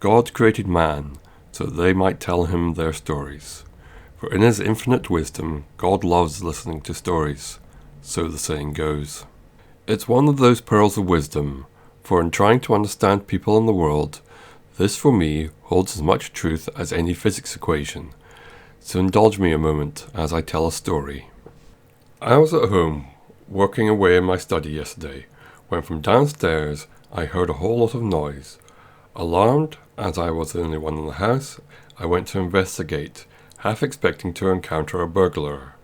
God created man so that they might tell him their stories. For in his infinite wisdom, God loves listening to stories, so the saying goes. It's one of those pearls of wisdom, for in trying to understand people in the world, this for me holds as much truth as any physics equation. So indulge me a moment as I tell a story. I was at home, working away in my study yesterday, when from downstairs I heard a whole lot of noise. Alarmed, as I was the only one in the house, I went to investigate, half expecting to encounter a burglar.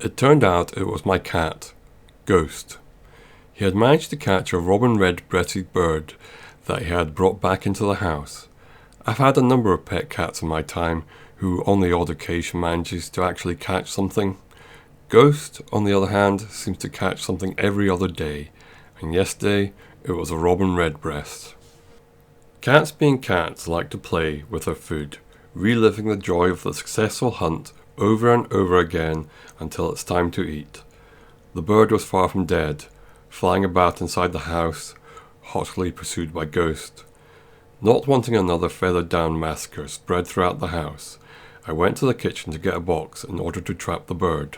It turned out it was my cat, Ghost. He had managed to catch a robin red-breasted bird that he had brought back into the house. I've had a number of pet cats in my time who on the odd occasion manages to actually catch something. Ghost, on the other hand, seems to catch something every other day, and yesterday it was a robin redbreast. Cats being cats like to play with their food, reliving the joy of the successful hunt over and over again until it's time to eat. The bird was far from dead, flying about inside the house, hotly pursued by Ghost. Not wanting another feathered-down massacre spread throughout the house, I went to the kitchen to get a box in order to trap the bird.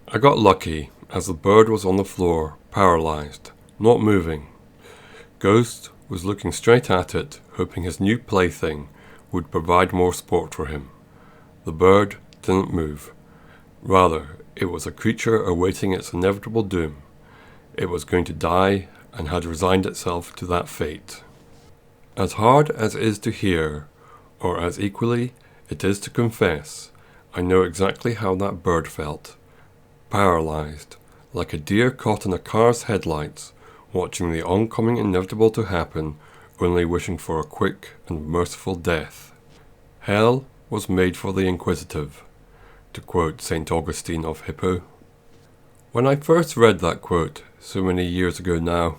I got lucky, as the bird was on the floor, paralyzed, not moving. Ghost was looking straight at it, hoping his new plaything would provide more sport for him. The bird didn't move. Rather, it was a creature awaiting its inevitable doom. It was going to die and had resigned itself to that fate. As hard as it is to hear, or as equally it is to confess, I know exactly how that bird felt. Paralyzed, like a deer caught in a car's headlights, watching the oncoming inevitable to happen, only wishing for a quick and merciful death. Hell was made for the inquisitive, to quote St. Augustine of Hippo. When I first read that quote, so many years ago now,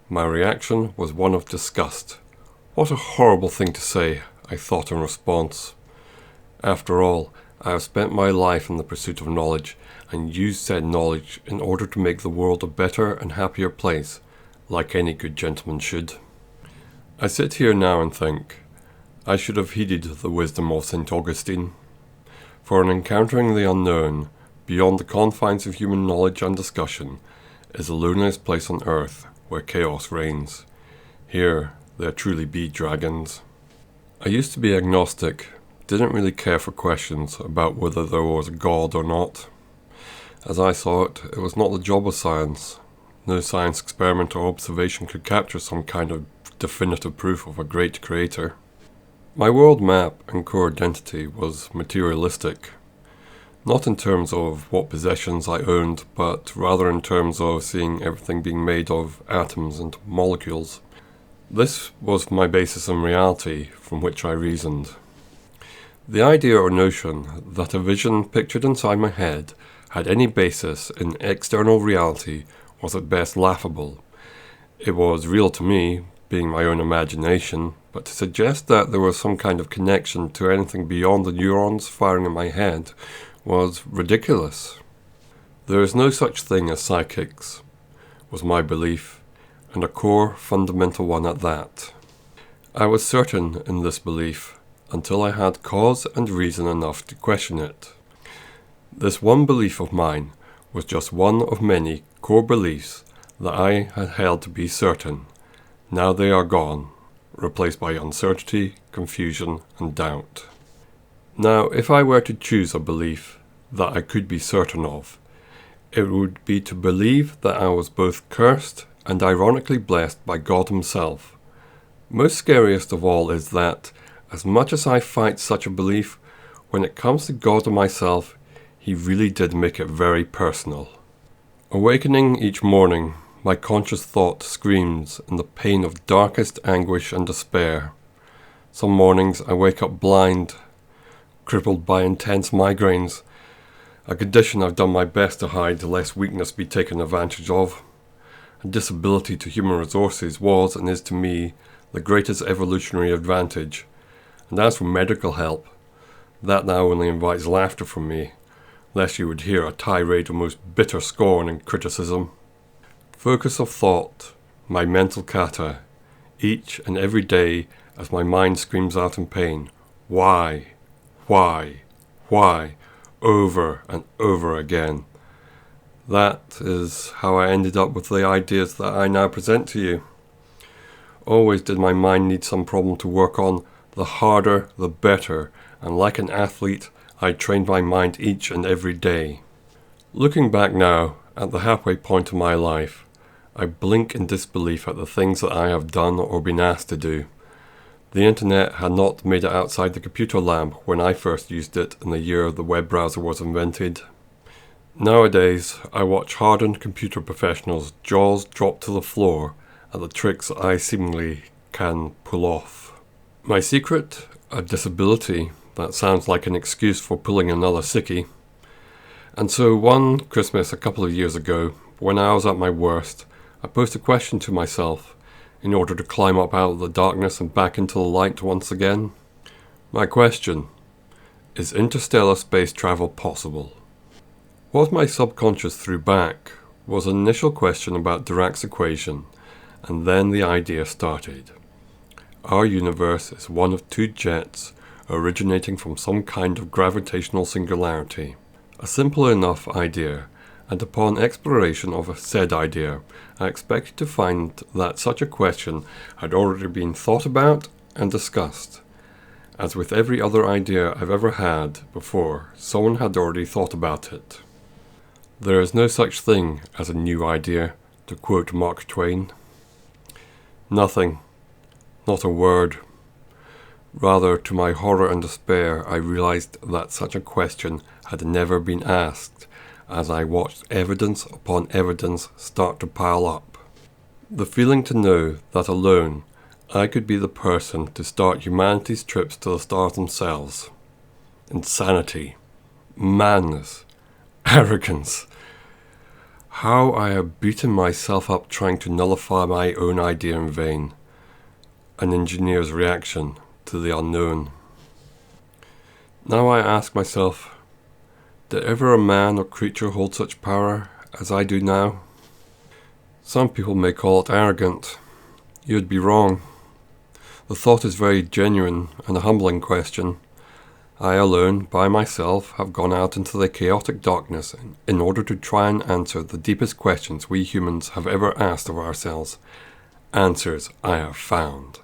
my reaction was one of disgust. What a horrible thing to say, I thought in response. After all, I have spent my life in the pursuit of knowledge, and used said knowledge in order to make the world a better and happier place, like any good gentleman should. I sit here now and think, I should have heeded the wisdom of St. Augustine. For in encountering the unknown, beyond the confines of human knowledge and discussion, is the loneliest place on earth where chaos reigns. Here there truly be dragons. I used to be agnostic, didn't really care for questions about whether there was a God or not. As I saw it, it was not the job of science. No science experiment or observation could capture some kind of definitive proof of a great creator. My world map and core identity was materialistic, not in terms of what possessions I owned, but rather in terms of seeing everything being made of atoms and molecules. This was my basis in reality from which I reasoned. The idea or notion that a vision pictured inside my head had any basis in external reality was at best laughable. It was real to me, being my own imagination, but to suggest that there was some kind of connection to anything beyond the neurons firing in my head was ridiculous. There is no such thing as psychics, was my belief, and a core fundamental one at that. I was certain in this belief until I had cause and reason enough to question it. This one belief of mine was just one of many core beliefs that I had held to be certain. Now they are gone, replaced by uncertainty, confusion, and doubt. Now, if I were to choose a belief that I could be certain of, it would be to believe that I was both cursed and ironically blessed by God himself. Most scariest of all is that, as much as I fight such a belief, when it comes to God and myself, he really did make it very personal. Awakening each morning, my conscious thought screams in the pain of darkest anguish and despair. Some mornings I wake up blind, crippled by intense migraines, a condition I've done my best to hide lest weakness be taken advantage of. A disability to human resources was and is to me the greatest evolutionary advantage, and as for medical help, that now only invites laughter from me, lest you would hear a tirade of most bitter scorn and criticism. Focus of thought, my mental kata, each and every day as my mind screams out in pain, why, why, why, over and over again. That is how I ended up with the ideas that I now present to you. Always did my mind need some problem to work on, the harder, the better, and like an athlete, I trained my mind each and every day. Looking back now, at the halfway point of my life, I blink in disbelief at the things that I have done or been asked to do. The internet had not made it outside the computer lab when I first used it in the year the web browser was invented. Nowadays, I watch hardened computer professionals' jaws drop to the floor at the tricks I seemingly can pull off. My secret? A disability. That sounds like an excuse for pulling another sickie. And so one Christmas a couple of years ago, when I was at my worst, I posed a question to myself in order to climb up out of the darkness and back into the light once again. My question: is interstellar space travel possible? What my subconscious threw back was an initial question about Dirac's equation, and then the idea started. Our universe is one of two jets originating from some kind of gravitational singularity. A simple enough idea, and upon exploration of a said idea, I expected to find that such a question had already been thought about and discussed. As with every other idea I've ever had before, someone had already thought about it. There is no such thing as a new idea, to quote Mark Twain. Nothing. Not a word. Rather, to my horror and despair, I realized that such a question had never been asked, as I watched evidence upon evidence start to pile up. The feeling to know that alone I could be the person to start humanity's trips to the stars themselves. Insanity. Madness. Arrogance. How I have beaten myself up trying to nullify my own idea in vain. An engineer's reaction to the unknown. Now I ask myself, did ever a man or creature hold such power as I do now? Some people may call it arrogant. You'd be wrong. The thought is very genuine and a humbling question. I alone, by myself, have gone out into the chaotic darkness in order to try and answer the deepest questions we humans have ever asked of ourselves. Answers I have found.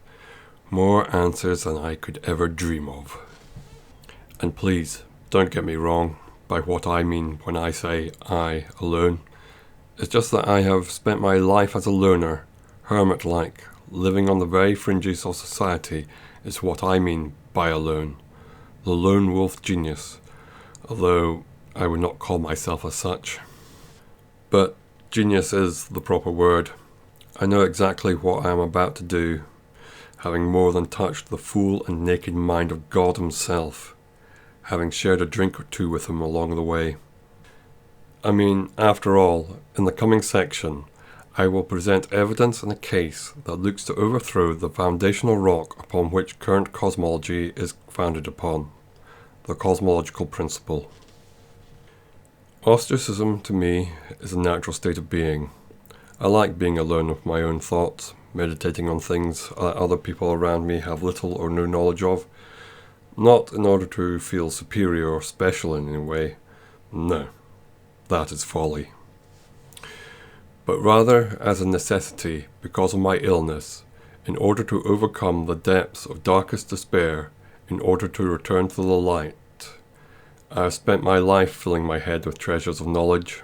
More answers than I could ever dream of. And please, don't get me wrong by what I mean when I say I alone. It's just that I have spent my life as a loner, hermit-like, living on the very fringes of society is what I mean by alone. The lone wolf genius, although I would not call myself as such. But genius is the proper word. I know exactly what I am about to do, having more than touched the full and naked mind of God himself, having shared a drink or two with him along the way. I mean, after all, in the coming section, I will present evidence in a case that looks to overthrow the foundational rock upon which current cosmology is founded upon, the cosmological principle. Ostracism, to me, is a natural state of being. I like being alone with my own thoughts, meditating on things that other people around me have little or no knowledge of, not in order to feel superior or special in any way. No, that is folly. But rather as a necessity because of my illness, in order to overcome the depths of darkest despair, in order to return to the light. I have spent my life filling my head with treasures of knowledge.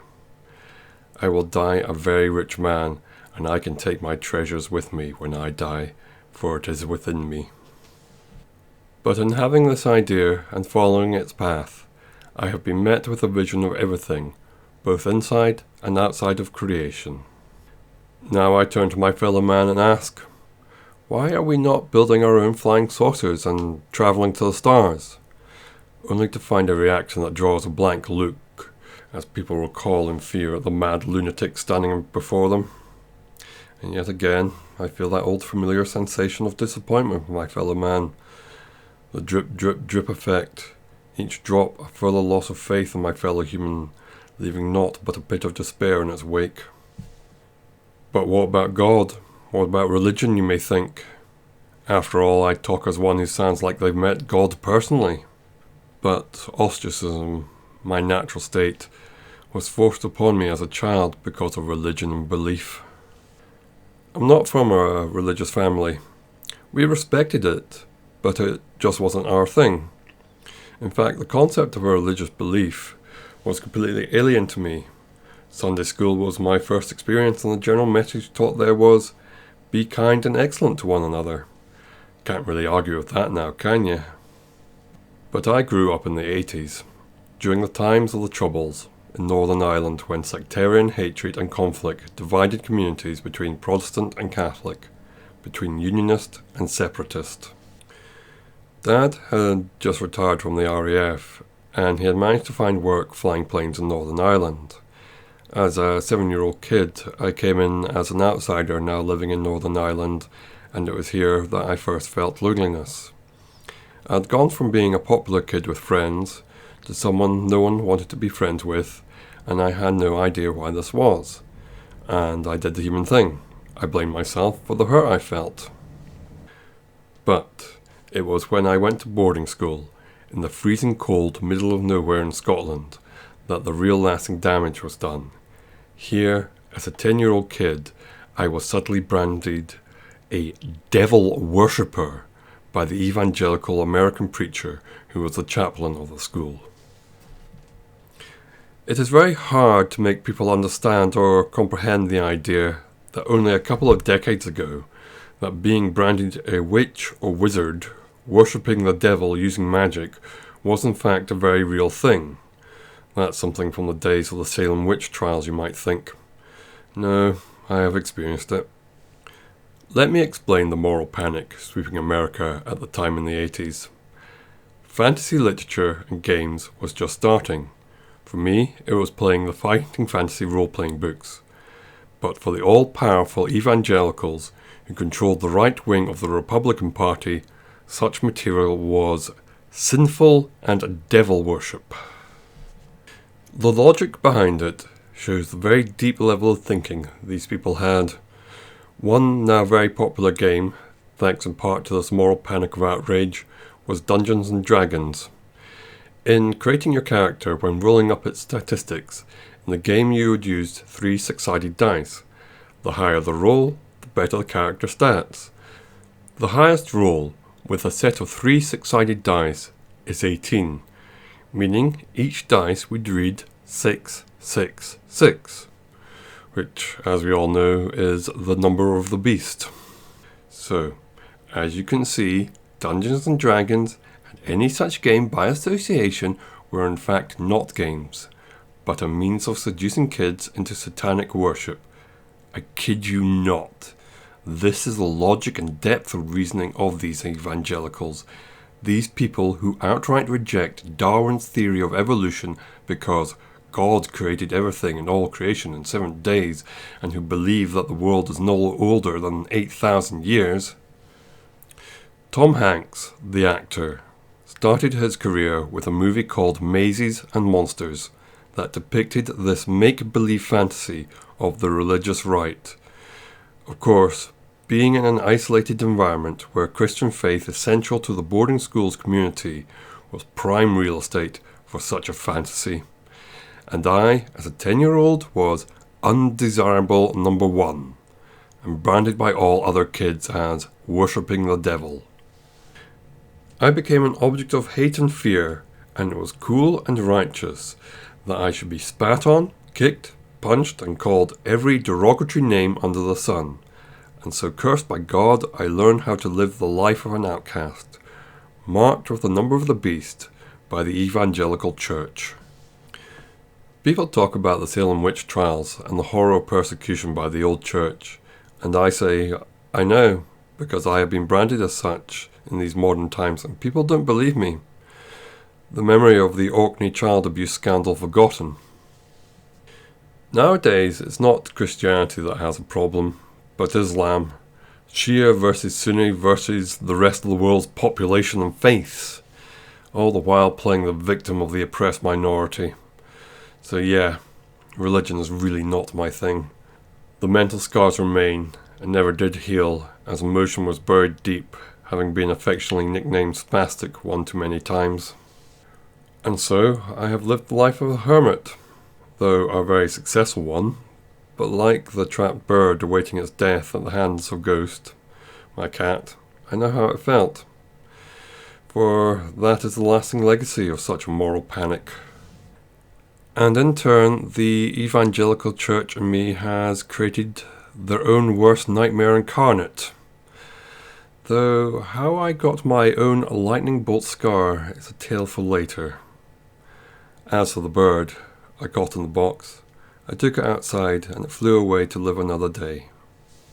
I will die a very rich man, and I can take my treasures with me when I die, for it is within me. But in having this idea and following its path, I have been met with a vision of everything, both inside and outside of creation. Now I turn to my fellow man and ask, why are we not building our own flying saucers and traveling to the stars? Only to find a reaction that draws a blank look, as people recoil in fear at the mad lunatic standing before them. And yet again, I feel that old familiar sensation of disappointment with my fellow man. The drip, drip, drip effect. Each drop a further loss of faith in my fellow human, leaving naught but a pit of despair in its wake. But what about God? What about religion, you may think? After all, I talk as one who sounds like they've met God personally. But ostracism, my natural state, was forced upon me as a child because of religion and belief. I'm not from a religious family. We respected it, but it just wasn't our thing. In fact, the concept of a religious belief was completely alien to me. Sunday school was my first experience, and the general message taught there was, be kind and excellent to one another. Can't really argue with that now, can you? But I grew up in the 80s, during the times of the Troubles, in Northern Ireland, when sectarian hatred and conflict divided communities between Protestant and Catholic, between Unionist and Separatist. Dad had just retired from the RAF, and he had managed to find work flying planes in Northern Ireland. As a 7-year-old kid, I came in as an outsider now living in Northern Ireland, and it was here that I first felt loneliness. I'd gone from being a popular kid with friends to someone no one wanted to be friends with, and I had no idea why this was. And I did the human thing. I blamed myself for the hurt I felt. But it was when I went to boarding school, in the freezing cold middle of nowhere in Scotland, that the real lasting damage was done. Here, as a 10-year-old kid, I was subtly branded a devil worshipper by the evangelical American preacher who was the chaplain of the school. It is very hard to make people understand or comprehend the idea that only a couple of decades ago, that being branded a witch or wizard, worshipping the devil using magic, was in fact a very real thing. That's something from the days of the Salem witch trials, you might think. No, I have experienced it. Let me explain the moral panic sweeping America at the time in the 80s. Fantasy literature and games was just starting. For me, it was playing the fighting fantasy role-playing books. But for the all-powerful evangelicals who controlled the right wing of the Republican Party, such material was sinful and devil worship. The logic behind it shows the very deep level of thinking these people had. One now very popular game, thanks in part to this moral panic of outrage, was Dungeons and Dragons. In creating your character when rolling up its statistics, in the game you would use 3 6-sided dice. The higher the roll, the better the character stats. The highest roll, with a set of 3 6-sided dice, is 18, meaning each dice would read 6, 6, 6, which, as we all know, is the number of the beast. So, as you can see, Dungeons and Dragons and any such game by association were in fact not games, but a means of seducing kids into satanic worship. I kid you not. This is the logic and depth of reasoning of these evangelicals. These people who outright reject Darwin's theory of evolution because God created everything and all creation in 7 days, and who believe that the world is no older than 8,000 years. Tom Hanks, the actor, started his career with a movie called Mazes and Monsters that depicted this make-believe fantasy of the religious right. Of course, being in an isolated environment where Christian faith is central to the boarding school's community was prime real estate for such a fantasy. And I, as a 10-year-old, was undesirable number 1, and branded by all other kids as worshipping the devil. I became an object of hate and fear, and it was cool and righteous that I should be spat on, kicked, punched, and called every derogatory name under the sun. And so cursed by God, I learned how to live the life of an outcast, marked with the number of the beast by the evangelical church. People talk about the Salem witch trials and the horror of persecution by the old church, and I say, I know, because I have been branded as such in these modern times, and people don't believe me. The memory of the Orkney child abuse scandal forgotten. Nowadays, it's not Christianity that has a problem, but Islam. Shia versus Sunni versus the rest of the world's population and faiths, all the while playing the victim of the oppressed minority. So yeah, religion is really not my thing. The mental scars remain and never did heal, as emotion was buried deep, having been affectionately nicknamed spastic one too many times. And so I have lived the life of a hermit, though a very successful one, but like the trapped bird awaiting its death at the hands of Ghost, my cat, I know how it felt. For that is the lasting legacy of such a moral panic. And in turn, the evangelical church in me has created their own worst nightmare incarnate. Though how I got my own lightning bolt scar is a tale for later. As for the bird, I got in the box, I took it outside and it flew away to live another day.